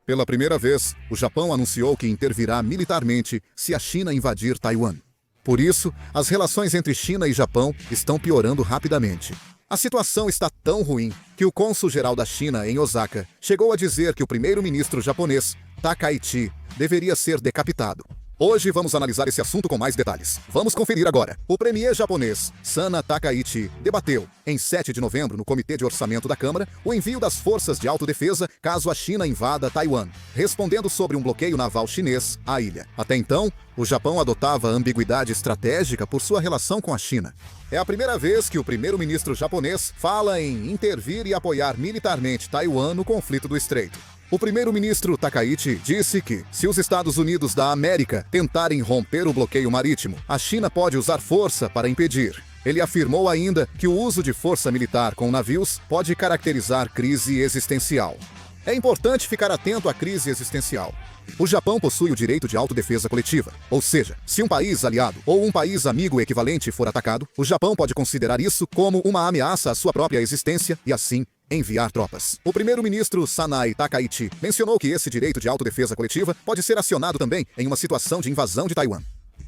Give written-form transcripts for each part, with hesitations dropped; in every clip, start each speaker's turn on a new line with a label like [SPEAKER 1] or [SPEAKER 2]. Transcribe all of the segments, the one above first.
[SPEAKER 1] Pela primeira vez, o Japão anunciou que intervirá militarmente se a China invadir Taiwan. Por isso, as relações entre China e Japão estão piorando rapidamente. A situação está tão ruim que o cônsul-geral da China em Osaka chegou a dizer que o primeiro-ministro japonês, Takaichi, deveria ser decapitado. Hoje vamos analisar esse assunto com mais detalhes. Vamos conferir agora. O premier japonês, Sana Takaichi, debateu, em 7 de novembro, no Comitê de Orçamento da Câmara, o envio das forças de autodefesa caso a China invada Taiwan, respondendo sobre um bloqueio naval chinês à ilha. Até então, o Japão adotava ambiguidade estratégica por sua relação com a China. É a primeira vez que o primeiro-ministro japonês fala em intervir e apoiar militarmente Taiwan no conflito do Estreito. O primeiro-ministro Takaichi disse que, se os Estados Unidos da América tentarem romper o bloqueio marítimo, a China pode usar força para impedir. Ele afirmou ainda que o uso de força militar com navios pode caracterizar crise existencial. É importante ficar atento à crise existencial. O Japão possui o direito de autodefesa coletiva, ou seja, se um país aliado ou um país amigo equivalente for atacado, o Japão pode considerar isso como uma ameaça à sua própria existência e, assim, enviar tropas. O primeiro-ministro Sanai Takaichi mencionou que esse direito de autodefesa coletiva pode ser acionado também em uma situação de invasão de Taiwan.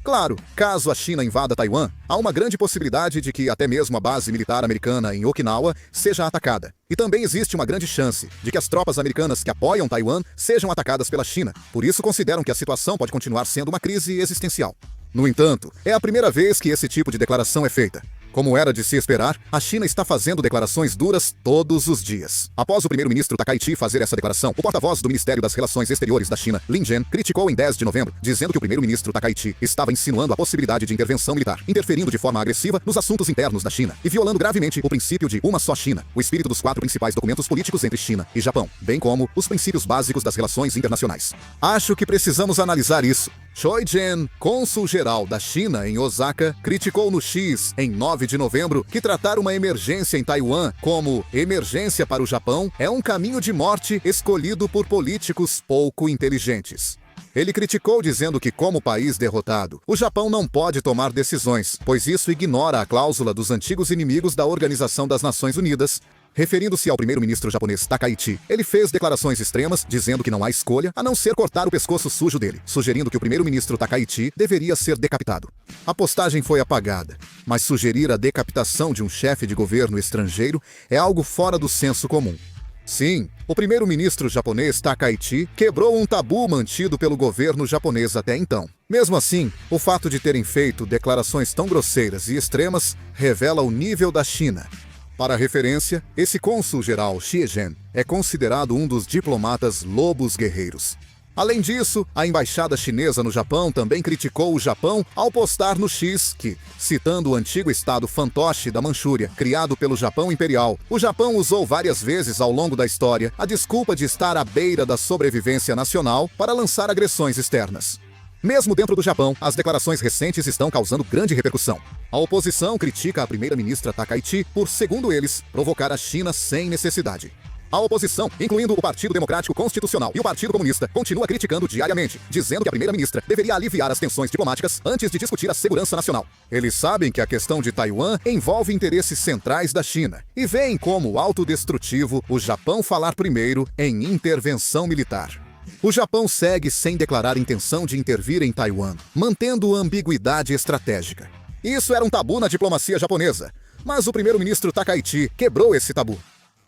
[SPEAKER 1] Claro, caso a China invada Taiwan, há uma grande possibilidade de que até mesmo a base militar americana em Okinawa seja atacada. E também existe uma grande chance de que as tropas americanas que apoiam Taiwan sejam atacadas pela China. Por isso consideram que a situação pode continuar sendo uma crise existencial. No entanto, é a primeira vez que esse tipo de declaração é feita. Como era de se esperar, a China está fazendo declarações duras todos os dias. Após o primeiro-ministro Takaichi fazer essa declaração, o porta-voz do Ministério das Relações Exteriores da China, Lin Jian, criticou em 10 de novembro, dizendo que o primeiro-ministro Takaichi estava insinuando a possibilidade de intervenção militar, interferindo de forma agressiva nos assuntos internos da China e violando gravemente o princípio de uma só China, o espírito dos 4 principais documentos políticos entre China e Japão, bem como os princípios básicos das relações internacionais. Acho que precisamos analisar isso. Choi Jian, cônsul-geral da China em Osaka, criticou no X, em 9 de novembro, que tratar uma emergência em Taiwan como emergência para o Japão é um caminho de morte escolhido por políticos pouco inteligentes. Ele criticou dizendo que, como país derrotado, o Japão não pode tomar decisões, pois isso ignora a cláusula dos antigos inimigos da Organização das Nações Unidas. Referindo-se ao primeiro-ministro japonês Takaichi, ele fez declarações extremas, dizendo que não há escolha a não ser cortar o pescoço sujo dele, sugerindo que o primeiro-ministro Takaichi deveria ser decapitado. A postagem foi apagada, mas sugerir a decapitação de um chefe de governo estrangeiro é algo fora do senso comum. Sim, o primeiro-ministro japonês Takaichi quebrou um tabu mantido pelo governo japonês até então. Mesmo assim, o fato de terem feito declarações tão grosseiras e extremas revela o nível da China. Para referência, esse cônsul-geral Xie Zhen é considerado um dos diplomatas lobos guerreiros. Além disso, a embaixada chinesa no Japão também criticou o Japão ao postar no X que, citando o antigo estado fantoche da Manchúria, criado pelo Japão Imperial, o Japão usou várias vezes ao longo da história a desculpa de estar à beira da sobrevivência nacional para lançar agressões externas. Mesmo dentro do Japão, as declarações recentes estão causando grande repercussão. A oposição critica a primeira-ministra Takaichi por, segundo eles, provocar a China sem necessidade. A oposição, incluindo o Partido Democrático Constitucional e o Partido Comunista, continua criticando diariamente, dizendo que a primeira-ministra deveria aliviar as tensões diplomáticas antes de discutir a segurança nacional. Eles sabem que a questão de Taiwan envolve interesses centrais da China e veem como autodestrutivo o Japão falar primeiro em intervenção militar. O Japão segue sem declarar intenção de intervir em Taiwan, mantendo ambiguidade estratégica. Isso era um tabu na diplomacia japonesa, mas o primeiro-ministro Takaichi quebrou esse tabu.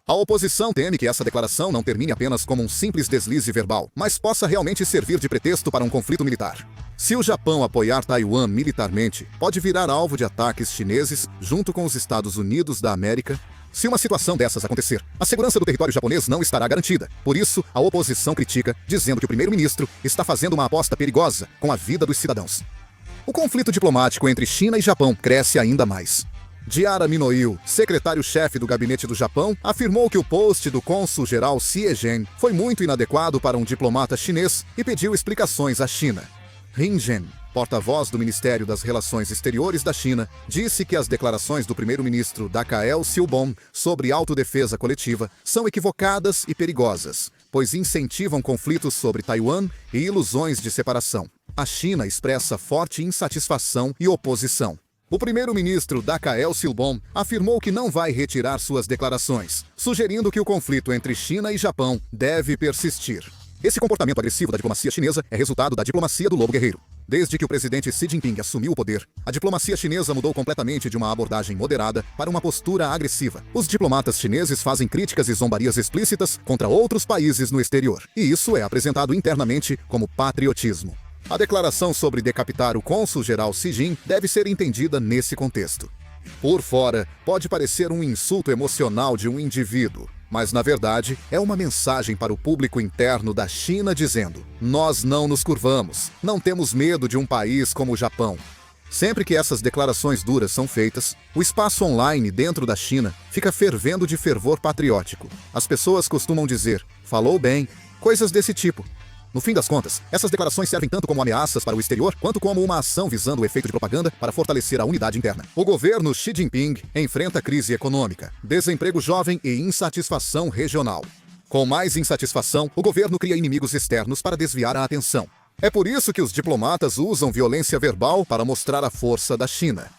[SPEAKER 1] A oposição teme que essa declaração não termine apenas como um simples deslize verbal, mas possa realmente servir de pretexto para um conflito militar. Se o Japão apoiar Taiwan militarmente, pode virar alvo de ataques chineses junto com os Estados Unidos da América. Se uma situação dessas acontecer, a segurança do território japonês não estará garantida. Por isso, a oposição critica, dizendo que o primeiro-ministro está fazendo uma aposta perigosa com a vida dos cidadãos. O conflito diplomático entre China e Japão cresce ainda mais. Diara Minoil, secretário-chefe do gabinete do Japão, afirmou que o post do cônsul-geral Xie Zhen foi muito inadequado para um diplomata chinês e pediu explicações à China. Lin Jian, porta-voz do Ministério das Relações Exteriores da China, disse que as declarações do primeiro-ministro Dakael Silbom sobre autodefesa coletiva são equivocadas e perigosas, pois incentivam conflitos sobre Taiwan e ilusões de separação. A China expressa forte insatisfação e oposição. O primeiro-ministro Dakael Silbom afirmou que não vai retirar suas declarações, sugerindo que o conflito entre China e Japão deve persistir. Esse comportamento agressivo da diplomacia chinesa é resultado da diplomacia do lobo guerreiro. Desde que o presidente Xi Jinping assumiu o poder, a diplomacia chinesa mudou completamente de uma abordagem moderada para uma postura agressiva. Os diplomatas chineses fazem críticas e zombarias explícitas contra outros países no exterior, e isso é apresentado internamente como patriotismo. A declaração sobre decapitar o cônsul-geral Xi Jin deve ser entendida nesse contexto. Por fora, pode parecer um insulto emocional de um indivíduo, mas na verdade é uma mensagem para o público interno da China dizendo: nós não nos curvamos, não temos medo de um país como o Japão. Sempre que essas declarações duras são feitas, o espaço online dentro da China fica fervendo de fervor patriótico. As pessoas costumam dizer: falou bem, coisas desse tipo. No fim das contas, essas declarações servem tanto como ameaças para o exterior, quanto como uma ação visando o efeito de propaganda para fortalecer a unidade interna. O governo Xi Jinping enfrenta crise econômica, desemprego jovem e insatisfação regional. Com mais insatisfação, o governo cria inimigos externos para desviar a atenção. É por isso que os diplomatas usam violência verbal para mostrar a força da China.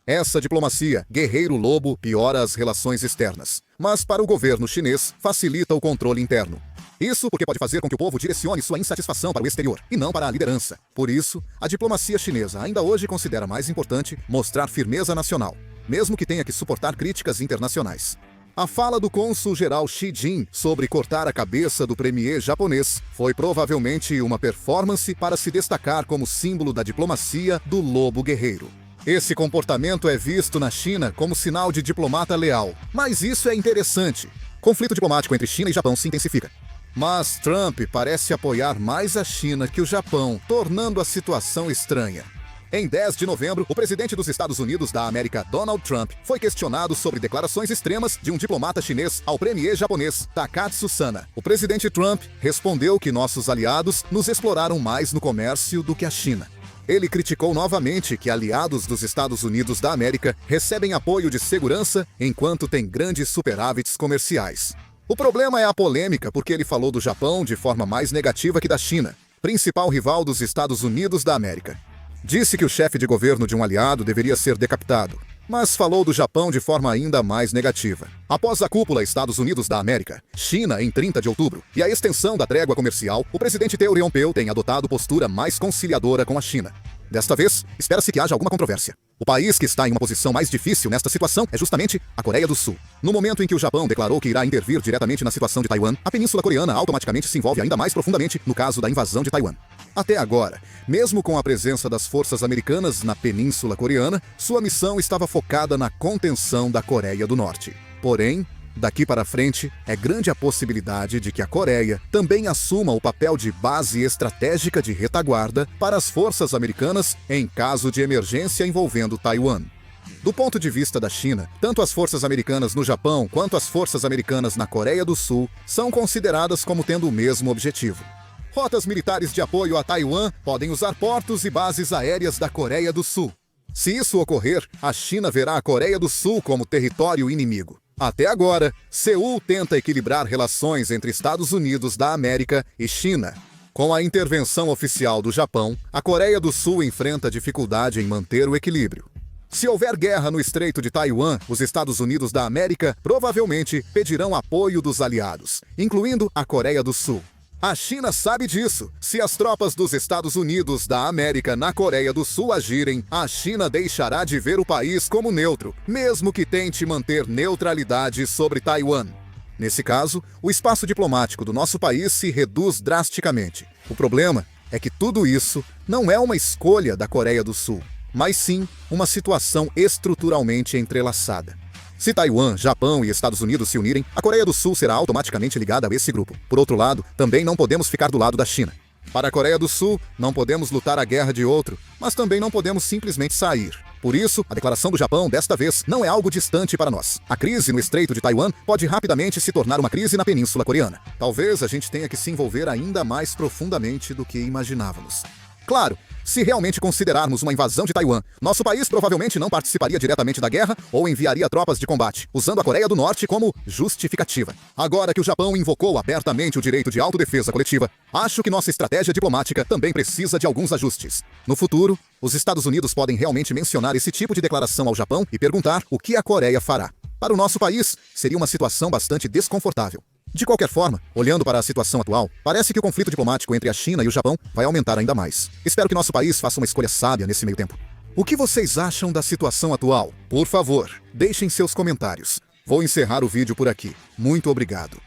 [SPEAKER 1] Essa diplomacia, guerreiro-lobo, piora as relações externas, mas para o governo chinês, facilita o controle interno. Isso porque pode fazer com que o povo direcione sua insatisfação para o exterior, e não para a liderança. Por isso, a diplomacia chinesa ainda hoje considera mais importante mostrar firmeza nacional, mesmo que tenha que suportar críticas internacionais. A fala do cônsul-geral Xi Jin sobre cortar a cabeça do premier japonês foi provavelmente uma performance para se destacar como símbolo da diplomacia do lobo guerreiro. Esse comportamento é visto na China como sinal de diplomata leal. Mas isso é interessante. Conflito diplomático entre China e Japão se intensifica. Mas Trump parece apoiar mais a China que o Japão, tornando a situação estranha. Em 10 de novembro, o presidente dos Estados Unidos da América, Donald Trump, foi questionado sobre declarações extremas de um diplomata chinês ao premier japonês, Takatsu Sana. O presidente Trump respondeu que nossos aliados nos exploraram mais no comércio do que a China. Ele criticou novamente que aliados dos Estados Unidos da América recebem apoio de segurança enquanto têm grandes superávites comerciais. O problema é a polêmica porque ele falou do Japão de forma mais negativa que da China, principal rival dos Estados Unidos da América. Disse que o chefe de governo de um aliado deveria ser decapitado, mas falou do Japão de forma ainda mais negativa. Após a cúpula Estados Unidos da América, China em 30 de outubro, e a extensão da trégua comercial, o presidente Teo Ryompeu tem adotado postura mais conciliadora com a China. Desta vez, espera-se que haja alguma controvérsia. O país que está em uma posição mais difícil nesta situação é justamente a Coreia do Sul. No momento em que o Japão declarou que irá intervir diretamente na situação de Taiwan, a Península Coreana automaticamente se envolve ainda mais profundamente no caso da invasão de Taiwan. Até agora, mesmo com a presença das forças americanas na Península Coreana, sua missão estava focada na contenção da Coreia do Norte. Porém, daqui para frente, é grande a possibilidade de que a Coreia também assuma o papel de base estratégica de retaguarda para as forças americanas em caso de emergência envolvendo Taiwan. Do ponto de vista da China, tanto as forças americanas no Japão quanto as forças americanas na Coreia do Sul são consideradas como tendo o mesmo objetivo. Rotas militares de apoio a Taiwan podem usar portos e bases aéreas da Coreia do Sul. Se isso ocorrer, a China verá a Coreia do Sul como território inimigo. Até agora, Seul tenta equilibrar relações entre Estados Unidos da América e China. Com a intervenção oficial do Japão, a Coreia do Sul enfrenta dificuldade em manter o equilíbrio. Se houver guerra no Estreito de Taiwan, os Estados Unidos da América provavelmente pedirão apoio dos aliados, incluindo a Coreia do Sul. A China sabe disso. Se as tropas dos Estados Unidos da América na Coreia do Sul agirem, a China deixará de ver o país como neutro, mesmo que tente manter neutralidade sobre Taiwan. Nesse caso, o espaço diplomático do nosso país se reduz drasticamente. O problema é que tudo isso não é uma escolha da Coreia do Sul, mas sim uma situação estruturalmente entrelaçada. Se Taiwan, Japão e Estados Unidos se unirem, a Coreia do Sul será automaticamente ligada a esse grupo. Por outro lado, também não podemos ficar do lado da China. Para a Coreia do Sul, não podemos lutar a guerra de outro, mas também não podemos simplesmente sair. Por isso, a declaração do Japão, desta vez, não é algo distante para nós. A crise no Estreito de Taiwan pode rapidamente se tornar uma crise na Península Coreana. Talvez a gente tenha que se envolver ainda mais profundamente do que imaginávamos. Claro, se realmente considerarmos uma invasão de Taiwan, nosso país provavelmente não participaria diretamente da guerra ou enviaria tropas de combate, usando a Coreia do Norte como justificativa. Agora que o Japão invocou abertamente o direito de autodefesa coletiva, acho que nossa estratégia diplomática também precisa de alguns ajustes. No futuro, os Estados Unidos podem realmente mencionar esse tipo de declaração ao Japão e perguntar o que a Coreia fará. Para o nosso país, seria uma situação bastante desconfortável. De qualquer forma, olhando para a situação atual, parece que o conflito diplomático entre a China e o Japão vai aumentar ainda mais. Espero que nosso país faça uma escolha sábia nesse meio tempo. O que vocês acham da situação atual? Por favor, deixem seus comentários. Vou encerrar o vídeo por aqui. Muito obrigado.